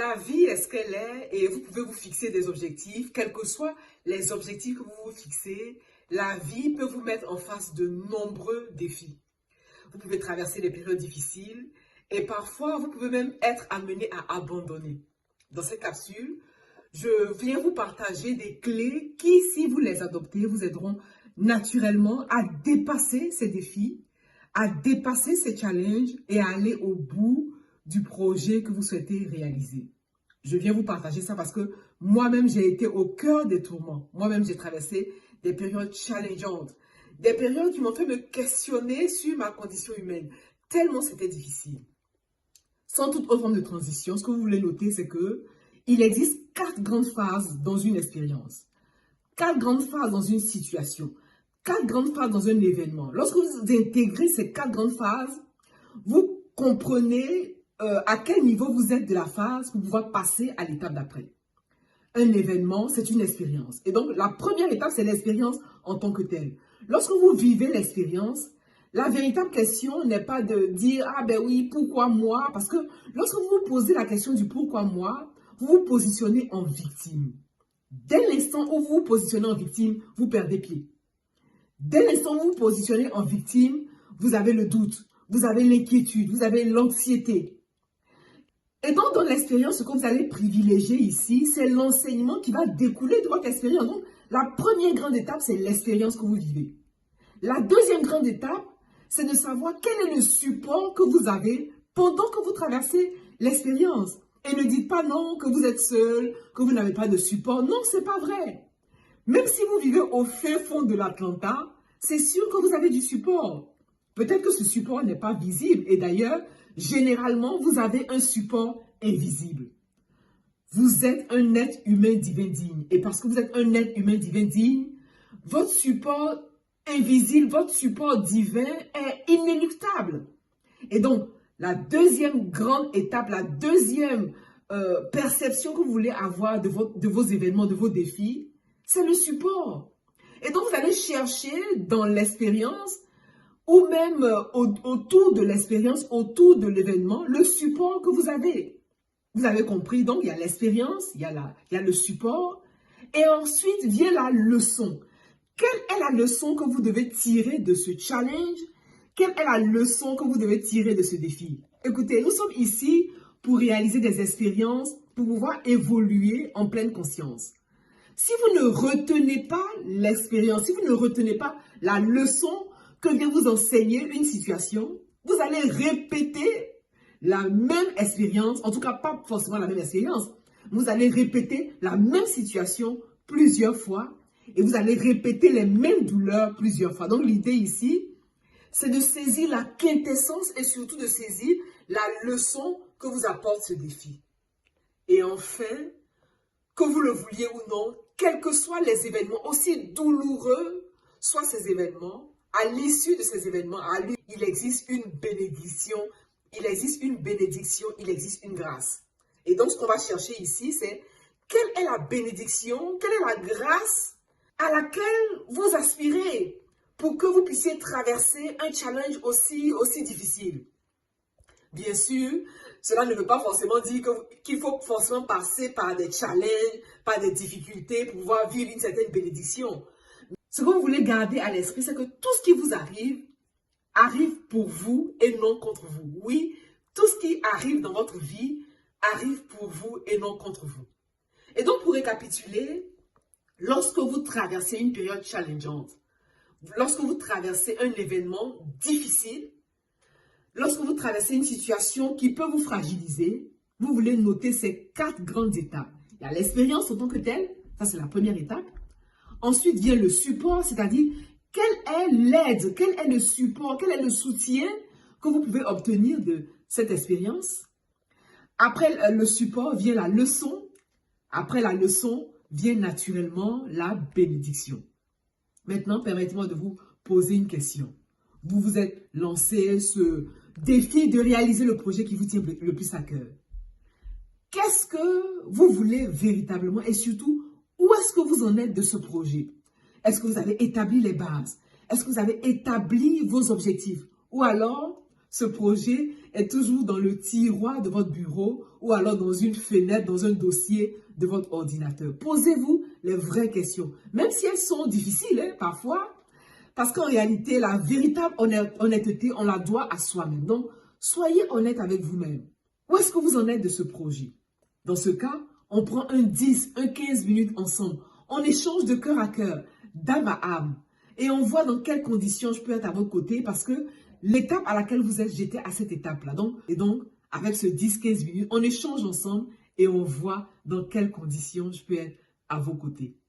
La vie est ce qu'elle est et vous pouvez vous fixer des objectifs, quels que soient les objectifs que vous vous fixez. La vie peut vous mettre en face de nombreux défis. Vous pouvez traverser des périodes difficiles et parfois vous pouvez même être amené à abandonner. Dans cette capsule, je viens vous partager des clés qui, si vous les adoptez, vous aideront naturellement à dépasser ces défis, à dépasser ces challenges et à aller au bout du projet que vous souhaitez réaliser. Je viens vous partager ça parce que moi-même, j'ai été au cœur des tourments. Moi-même, j'ai traversé des périodes challengeantes, des périodes qui m'ont fait me questionner sur ma condition humaine, tellement c'était difficile. Sans toute autre forme de transition, ce que vous voulez noter, c'est que il existe 4 grandes phases dans une expérience, 4 grandes phases dans une situation, 4 grandes phases dans un événement. Lorsque vous intégrez ces 4 grandes phases, vous comprenez à quel niveau vous êtes de la phase pour pouvoir passer à l'étape d'après. Un événement, c'est une expérience. Et donc, la première étape, c'est l'expérience en tant que telle. Lorsque vous vivez l'expérience, la véritable question n'est pas de dire « Ah ben oui, pourquoi moi ?» Parce que lorsque vous vous posez la question du « pourquoi moi », vous vous positionnez en victime. Dès l'instant où vous vous positionnez en victime, vous perdez pied. Dès l'instant où vous vous positionnez en victime, vous avez le doute, vous avez l'inquiétude, vous avez l'anxiété. Et donc, dans l'expérience, ce que vous allez privilégier ici, c'est l'enseignement qui va découler de votre expérience. Donc, la première grande étape, c'est l'expérience que vous vivez. La deuxième grande étape, c'est de savoir quel est le support que vous avez pendant que vous traversez l'expérience. Et ne dites pas non, que vous êtes seul, que vous n'avez pas de support. Non, ce n'est pas vrai. Même si vous vivez au fin fond de l'Atlanta, c'est sûr que vous avez du support. Peut-être que ce support n'est pas visible. Et d'ailleurs, généralement, vous avez un support invisible. Vous êtes un être humain divin digne. Et parce que vous êtes un être humain divin digne, votre support invisible, votre support divin est inéluctable. Et donc, la deuxième grande étape, la deuxième perception que vous voulez avoir de vos événements, de vos défis, c'est le support. Et donc, vous allez chercher dans l'expérience ou même autour de l'expérience, autour de l'événement, le support que vous avez. Vous avez compris, donc il y a l'expérience, il y a le support, et ensuite vient la leçon. Quelle est la leçon que vous devez tirer de ce challenge? Quelle est la leçon que vous devez tirer de ce défi? Écoutez, nous sommes ici pour réaliser des expériences, pour pouvoir évoluer en pleine conscience. Si vous ne retenez pas l'expérience, si vous ne retenez pas la leçon que vient vous enseigner une situation, vous allez répéter la même expérience, en tout cas pas forcément la même expérience, vous allez répéter la même situation plusieurs fois et vous allez répéter les mêmes douleurs plusieurs fois. Donc l'idée ici, c'est de saisir la quintessence et surtout de saisir la leçon que vous apporte ce défi. Et enfin, que vous le vouliez ou non, quels que soient les événements, aussi douloureux soient ces événements, à l'issue de ces événements, il existe une bénédiction, il existe une bénédiction, il existe une grâce. Et donc, ce qu'on va chercher ici, c'est quelle est la bénédiction, quelle est la grâce à laquelle vous aspirez pour que vous puissiez traverser un challenge aussi difficile. Bien sûr, cela ne veut pas forcément dire qu'il faut forcément passer par des challenges, par des difficultés pour pouvoir vivre une certaine bénédiction. Ce que vous voulez garder à l'esprit, c'est que tout ce qui vous arrive, arrive pour vous et non contre vous. Oui, tout ce qui arrive dans votre vie arrive pour vous et non contre vous. Et donc, pour récapituler, lorsque vous traversez une période challengeante, lorsque vous traversez un événement difficile, lorsque vous traversez une situation qui peut vous fragiliser, vous voulez noter ces 4 grandes étapes. Il y a l'expérience en tant que telle, ça c'est la première étape. Ensuite vient le support, c'est-à-dire quelle est l'aide, quel est le support, quel est le soutien que vous pouvez obtenir de cette expérience. Après le support vient la leçon. Après la leçon vient naturellement la bénédiction. Maintenant, permettez-moi de vous poser une question. Vous vous êtes lancé ce défi de réaliser le projet qui vous tient le plus à cœur. Qu'est-ce que vous voulez véritablement et surtout, où est-ce que vous en êtes de ce projet? Est-ce que vous avez établi les bases? Est-ce que vous avez établi vos objectifs? Ou alors, ce projet est toujours dans le tiroir de votre bureau ou alors dans une fenêtre, dans un dossier de votre ordinateur. Posez-vous les vraies questions, même si elles sont difficiles parfois, parce qu'en réalité, la véritable honnêteté, on la doit à soi-même. Donc, soyez honnête avec vous-même. Où est-ce que vous en êtes de ce projet? Dans ce cas, on prend un 10, un 15 minutes ensemble. On échange de cœur à cœur, d'âme à âme. Et on voit dans quelles conditions je peux être à votre côté parce que l'étape à laquelle vous êtes, j'étais à cette étape-là. Donc, avec ce 10-15 minutes, on échange ensemble et on voit dans quelles conditions je peux être à vos côtés.